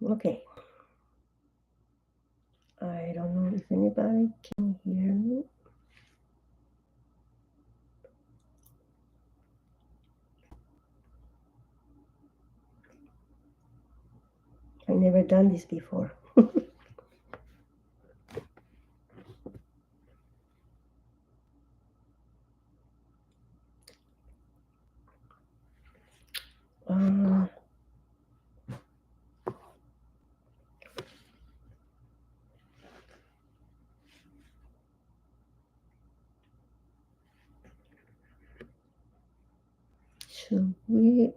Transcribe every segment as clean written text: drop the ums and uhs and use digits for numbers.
Okay. I don't know if anybody can hear me. I never done this before. uh, should we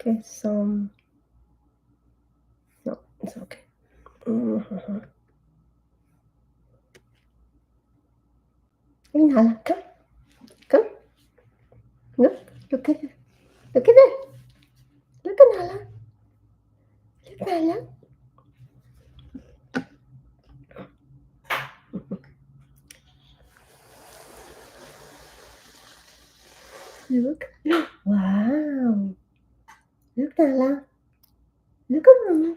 get some? No, it's okay. Mhm. Hey, Nala, come, come. Look at it. Look at it. Look at Nala. Look, Nala. Look. Wow. Look, Nala. Look at Mama.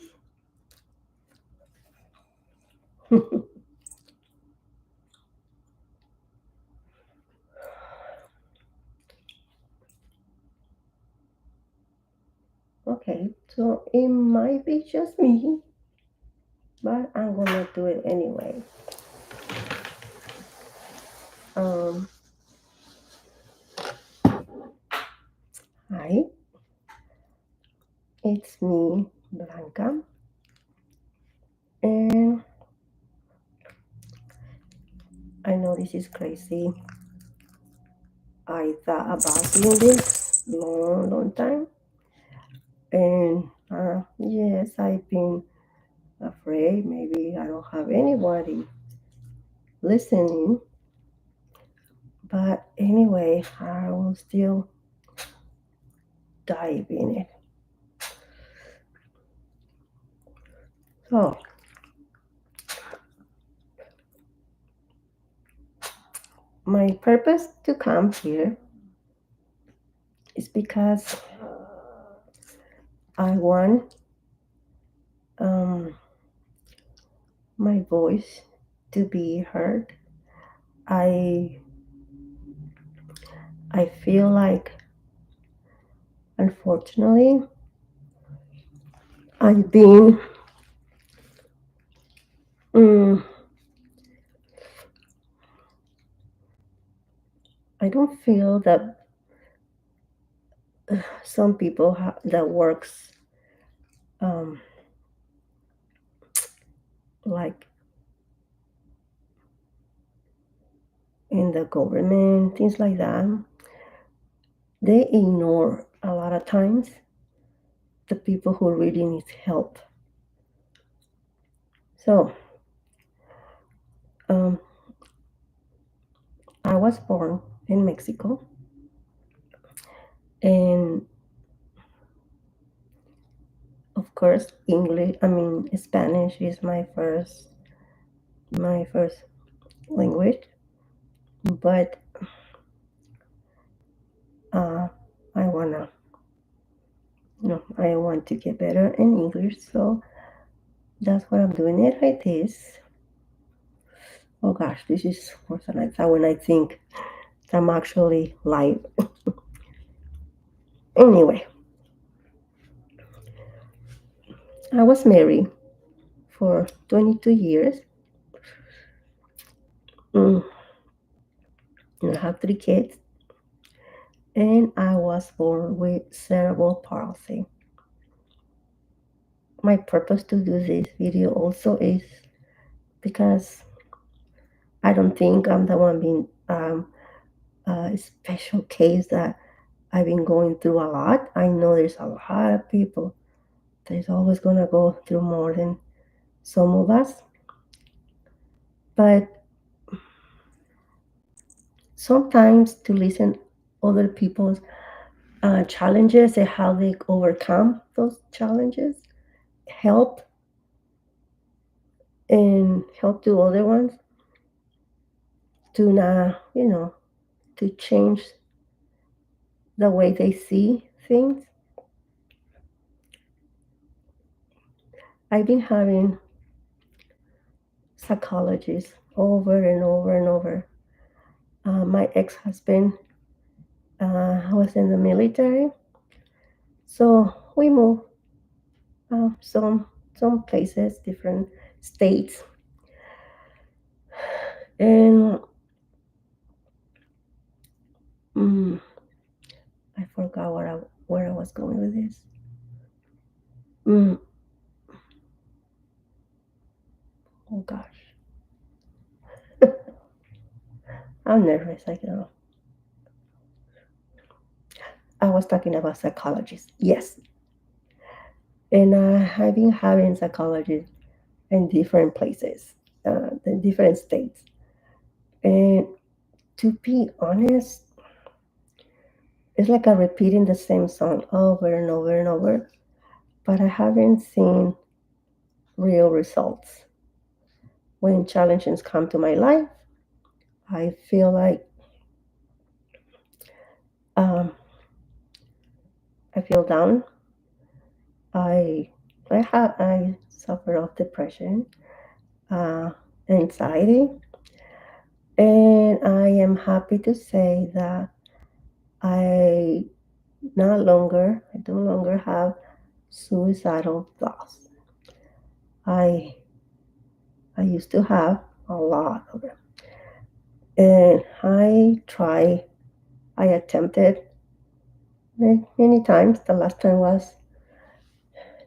Okay, so it might be just me, but I'm gonna do it anyway. Um, Hi, it's me, Blanca, and I know this is crazy. I thought about doing this long time, and yes, I've been afraid maybe I don't have anybody listening, but anyway, I will still dive in it. So, my purpose to come here is because I want um, my voice to be heard. I I feel like, unfortunately, I've been mm, I don't feel that some people that works um, like in the government, things like that, they ignore a lot of times the people who really need help. So um, I was born in Mexico, and of course, English. I mean, Spanish is my first language, but uh, I wanna, I want to get better in English, so that's what I'm doing it like this. Oh gosh, this is worse than I thought when I think I'm actually live. Anyway, I was married for 22 years. Mm, and I have 3 kids, and I was born with cerebral palsy. My purpose to do this video also is because I don't think I'm the one being a special case that I've been going through a lot. I know there's a lot of people that's always gonna go through more than some of us, but sometimes to listen other people's challenges and how they overcome those challenges help and help to other ones to not, to change the way they see things, I've been having psychologists over and over and over. My ex-husband was in the military, so we moved some places, different states, and mm, I forgot where I was going with this. Mm, oh gosh, I'm nervous. I know. I was talking about psychologists. Yes, and I've been having psychologists in different places, in different states. And to be honest, it's like I'm repeating the same song over and over and over, but I haven't seen real results. When challenges come to my life, I feel like um, I feel down. I I suffer of depression, uh, anxiety, and I am happy to say that I I no longer have suicidal thoughts. I I used to have a lot of them, and I attempted many times. The last time was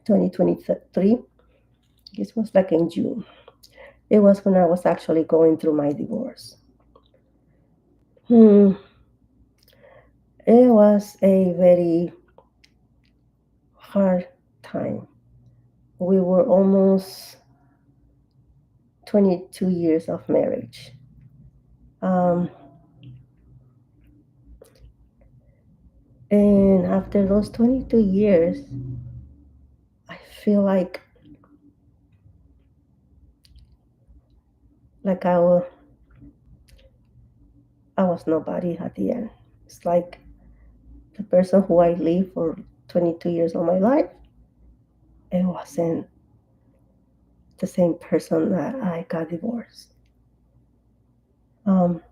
2023. This was like in June. It was when I was actually going through my divorce. Hmm. It was a very hard time. We were almost 22 years of marriage. Um, and after those 22 years, I feel like I was nobody at the end. It's like the person who I lived for 22 years of my life, it wasn't the same person that I got divorced. Um,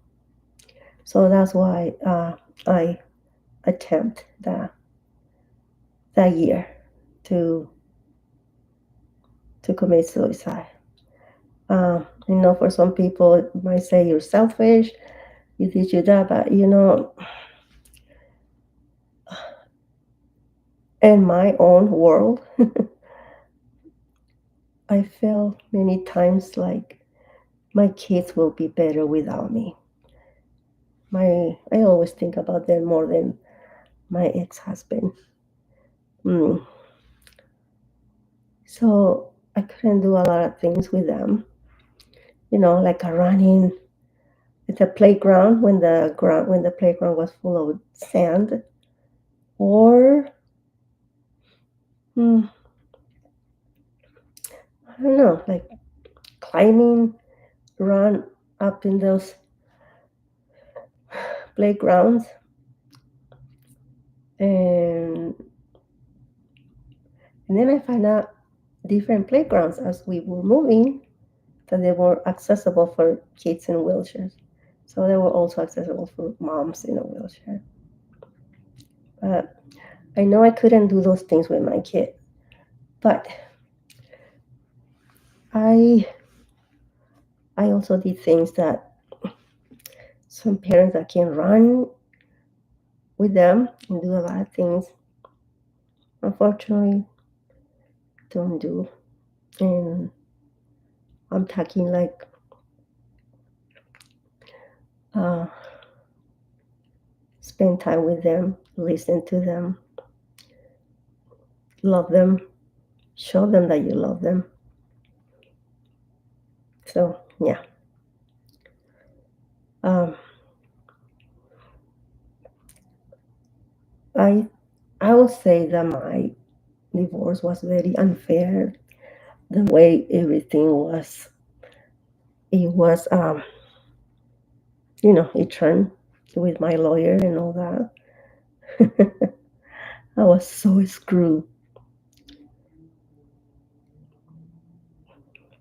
so that's why I attempt that year to commit suicide. For some people, it might say you're selfish, you did you that, but in my own world, I feel many times like my kids will be better without me. I always think about them more than my ex-husband. Mm. So I couldn't do a lot of things with them, like a running at the playground when the playground was full of sand, or mm, I don't know, like climbing, run up in those playgrounds, and then I found out different playgrounds as we were moving that they were accessible for kids in wheelchairs. So they were also accessible for moms in a wheelchair. But I know I couldn't do those things with my kid. But I I also did things that some parents that can run with them and do a lot of things unfortunately don't do. And I'm talking like uh, spend time with them, listen to them, love them, show them that you love them. So yeah, um, I I will say that my divorce was very unfair. The way everything was, it was it turned with my lawyer and all that. I was so screwed.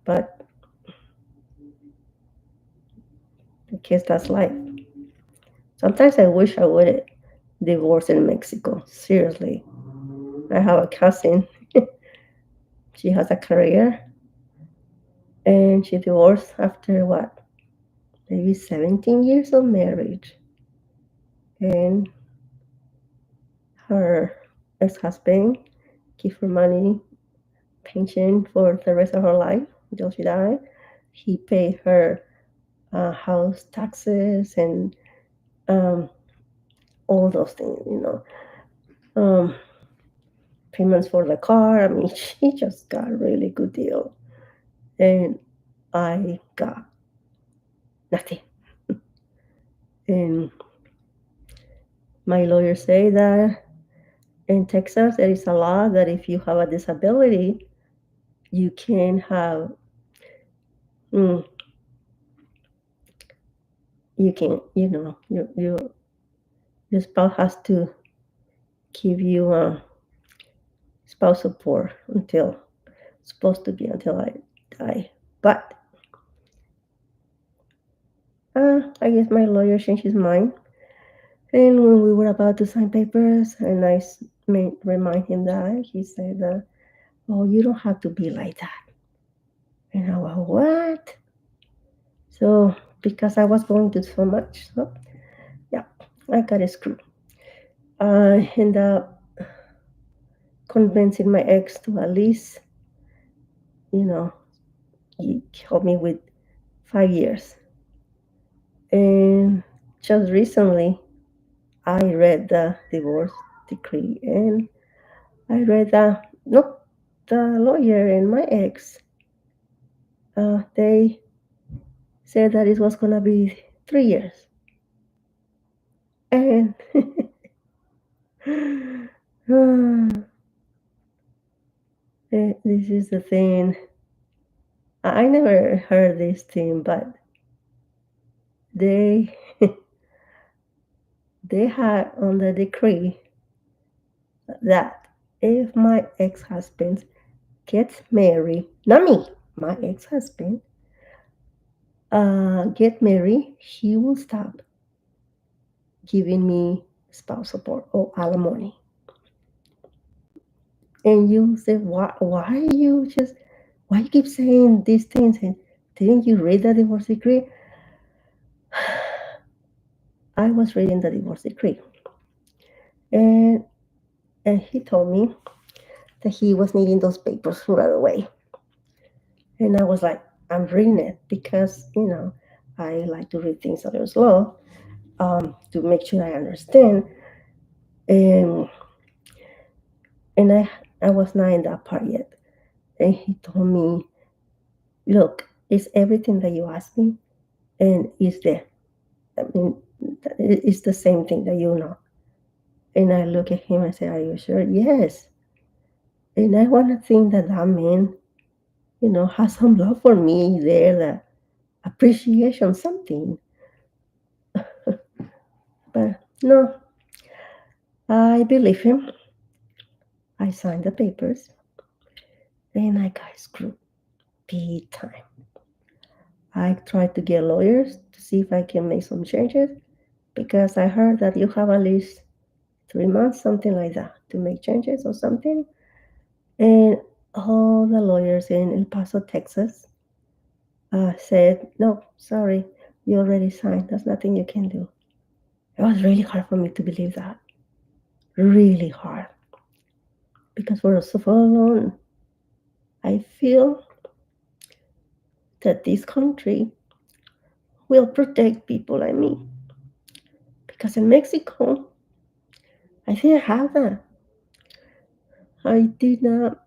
But I guess that's life. Sometimes I wish I would divorce in Mexico. Seriously. I have a cousin. She has a career and she divorced after what? Maybe 17 years of marriage. And her ex husband gave her money, pension for the rest of her life until she died. He paid her house taxes and um, all those things. Um, payments for the car. I mean, she just got a really good deal. And I got nothing. And my lawyer say that in Texas there is a law that if you have a disability, you can have mm, you can your spouse has to give you spouse support until supposed to be until I die. But I guess my lawyer changed his mind. And when we were about to sign papers, and I remind him that, he said, "Oh, you don't have to be like that." And I went, "What?" So because I was going to so much, so yeah, I got screwed. I ended up convincing my ex to at least, you know, he helped me with 5 years. And just recently, I read the divorce decree, and I read that no, the lawyer and my ex, they said that it was gonna be 3 years, and this is the thing. I never heard this thing, but they they had on the decree that if my ex-husband gets married, not me, my ex-husband get married, he will stop giving me spouse support or alimony. And you say, why you just, why you keep saying these things? And didn't you read the divorce decree? I was reading the divorce decree. And, and he told me that he was needing those papers right away. And I was like, I'm reading it because, I like to read things a little slow to make sure I understand. And and I was not in that part yet. And he told me, look, it's everything that you asked me, and it's there. I mean, it's the same thing that you know. And I look at him and say, are you sure? Yes. And I want to think that that man, has some love for me there, that appreciation, something. But no, I believe him. I signed the papers, and I got screwed big time. I tried to get lawyers to see if I can make some changes because I heard that you have at least 3 months, something like that, to make changes or something. And all the lawyers in El Paso, Texas, said, no, sorry, you already signed. There's nothing you can do. It was really hard for me to believe that. Really hard. Because for so long, I feel that this country will protect people like me. Because in Mexico, I didn't have that. I did not.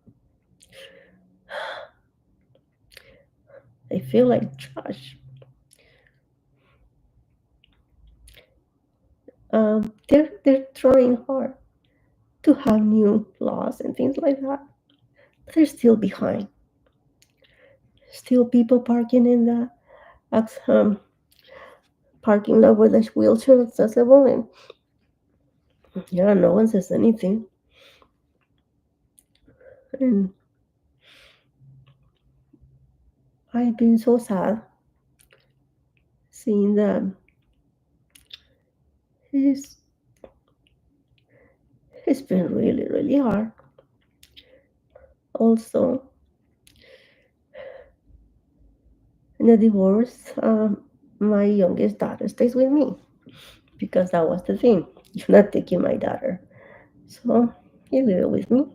I feel like trash. They're trying hard to have new laws and things like that. But they're still behind. Still people parking in the um, parking lot with a wheelchair accessible, and yeah, no one says anything. And I've been so sad seeing that it's, it's been really, really hard. Also, in the divorce, my youngest daughter stays with me because that was the thing. You're not taking my daughter. So he lived with me.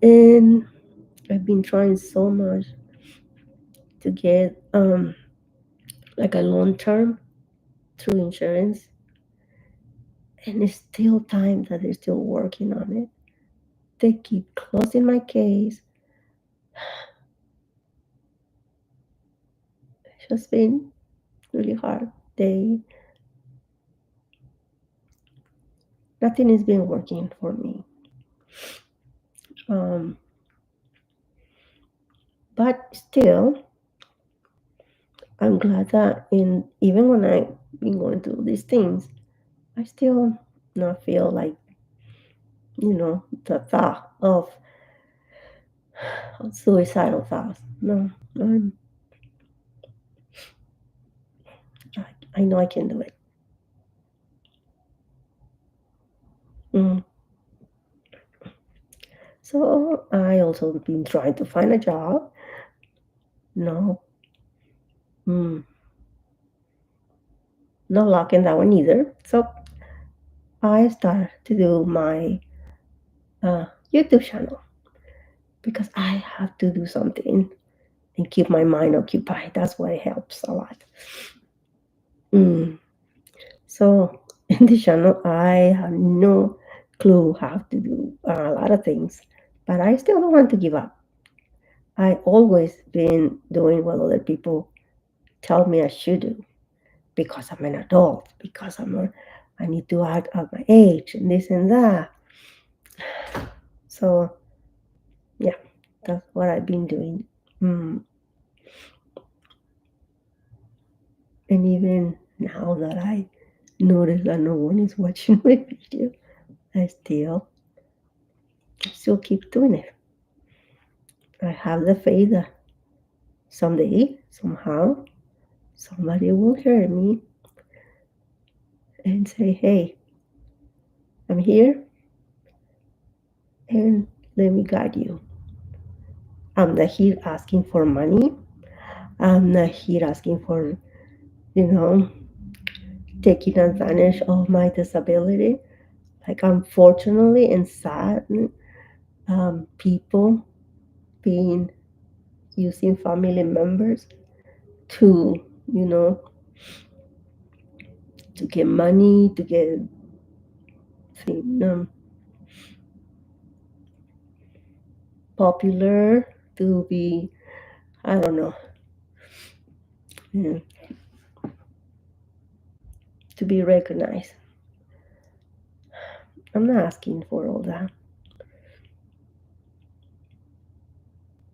And I've been trying so much to get like a long term through insurance. And it's still time that they're still working on it. They keep closing my case. It's just been really hard. They Nothing has been working for me. Um, but still, I'm glad that even when I've been going through these things, I still not feel like the thought of suicidal thoughts. No, I'm, I know I can do it. Mm. So I also been trying to find a job. No, mm, not luck in that one either. So I started to do my YouTube channel because I have to do something and keep my mind occupied. That's what helps a lot. Mm. So in the channel, I have no clue how to do a lot of things, but I still don't want to give up. I always been doing what other people tell me I should do because I'm an adult, because I need to act at my age and this and that. So yeah, that's what I've been doing. Mm. And even now that I notice that no one is watching my video, I still keep doing it. I have the faith that someday, somehow, somebody will hear me and say, "Hey, I'm here and let me guide you." I'm not here asking for money. I'm not here asking for, you know, taking advantage of my disability. Like, unfortunately and sad, people being using family members to, you know, to get money, to get um, popular, to be, I don't know, yeah, to be recognized. I'm not asking for all that.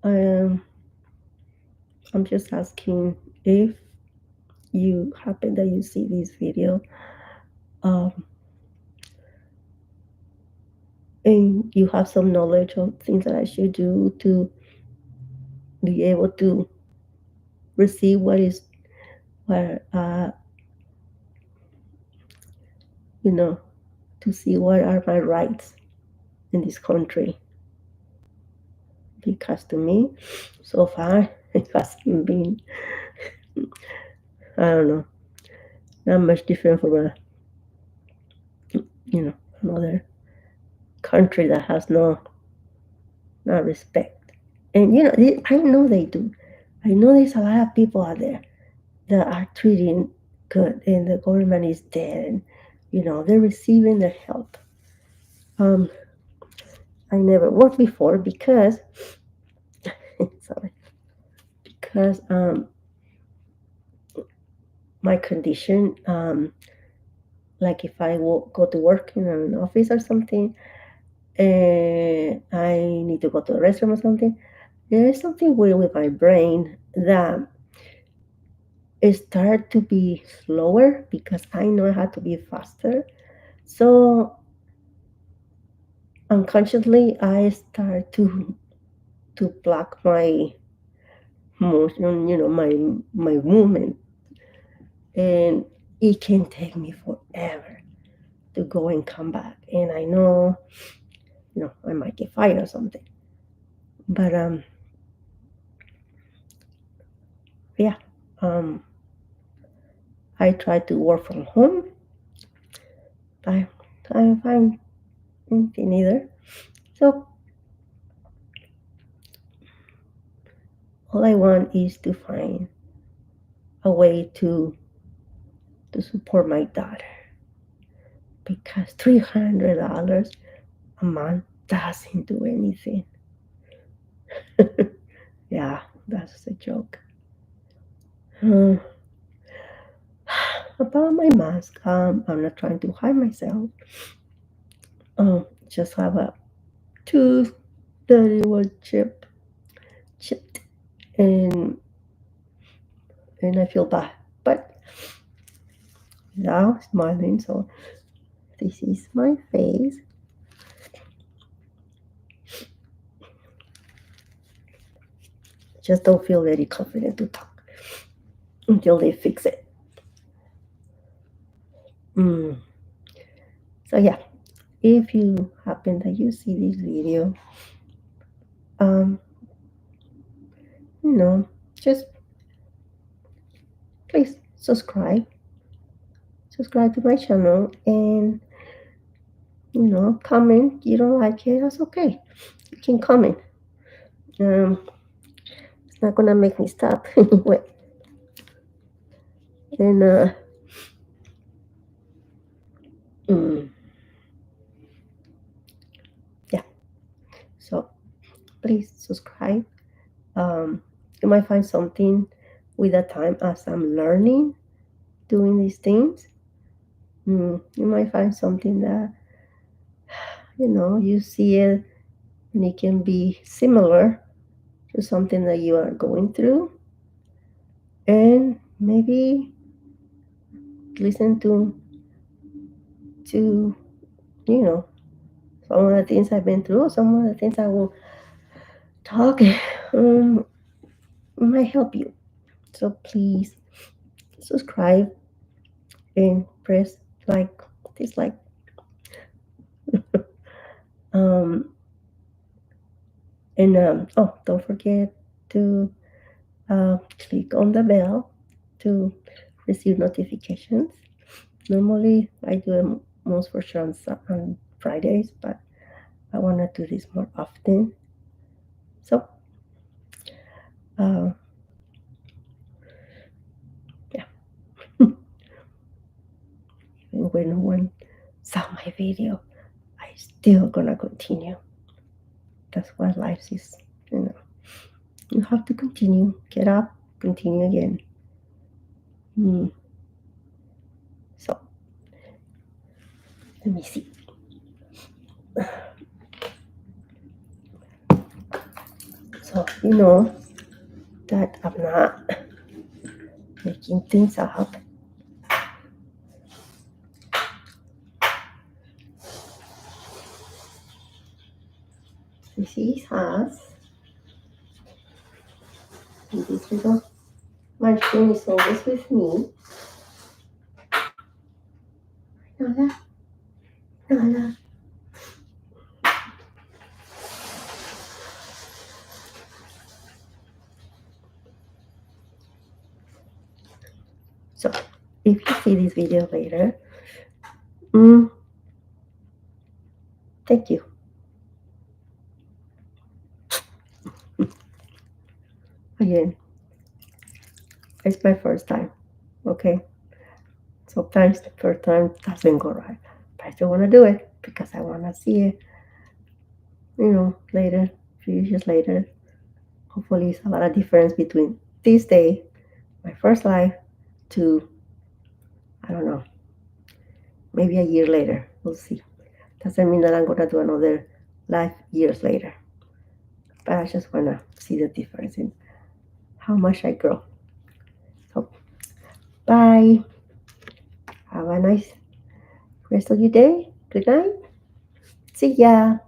Um, I'm just asking if you happen that you see this video, um, and you have some knowledge of things that I should do to be able to receive what you know, to see what are my rights in this country. Because to me, so far, it hasn't been, I don't know, not much different from another country that has no respect. And I know they do. I know there's a lot of people out there that are treating good, and the government is dead, and they're receiving their help. Um, I never worked before because, sorry, because my condition, like if I go to work in an office or something, and I need to go to the restroom or something, there is something weird with my brain that it started to be slower because I know I had to be faster. So unconsciously I start to block my motion, my movement, and it can take me forever to go and come back. And I know, I might get fired or something. But yeah, um, I try to work from home. I I find anything either. So all I want is to find a way to support my daughter because $300 a month doesn't do anything. Yeah, that's a joke. Uh, about my mask, I'm not trying to hide myself. Just have a tooth that it was chipped, and I feel bad, but now smiling. So this is my face. Just don't feel very confident to talk until they fix it. Mm. So yeah, if you happen that you see this video, um, just please subscribe to my channel, and comment. You don't like it, that's okay. You can comment. Um, it's not gonna make me stop anyway. And mm, yeah. So please subscribe. You might find something with the time as I'm learning doing these things. You might find something that you see it, and it can be similar to something that you are going through, and maybe listen to some of the things I've been through, some of the things I will talk um, might help you. So please subscribe and press like, dislike. um, and oh, don't forget to click on the bell to receive notifications. Normally, I do it most for sure on Fridays, but I want to do this more often. So, uh, yeah, even when no one saw my video, I still gonna continue. That's what life is. You have to continue. Get up, continue again. So, let me see. So, that I'm not making things up. This is us. And this little munchkin is always with me. Nala, Nala. So, if you see this video later, thank you. Again, it's my first time, okay? Sometimes the first time doesn't go right, but I still want to do it because I want to see it, later, a few years later. Hopefully, it's a lot of difference between this day, my first life, to, I don't know, maybe a year later. We'll see. Doesn't mean that I'm going to do another life years later, but I just want to see the difference in how much I grow. So, bye. Have a nice rest of your day. Good night. See ya.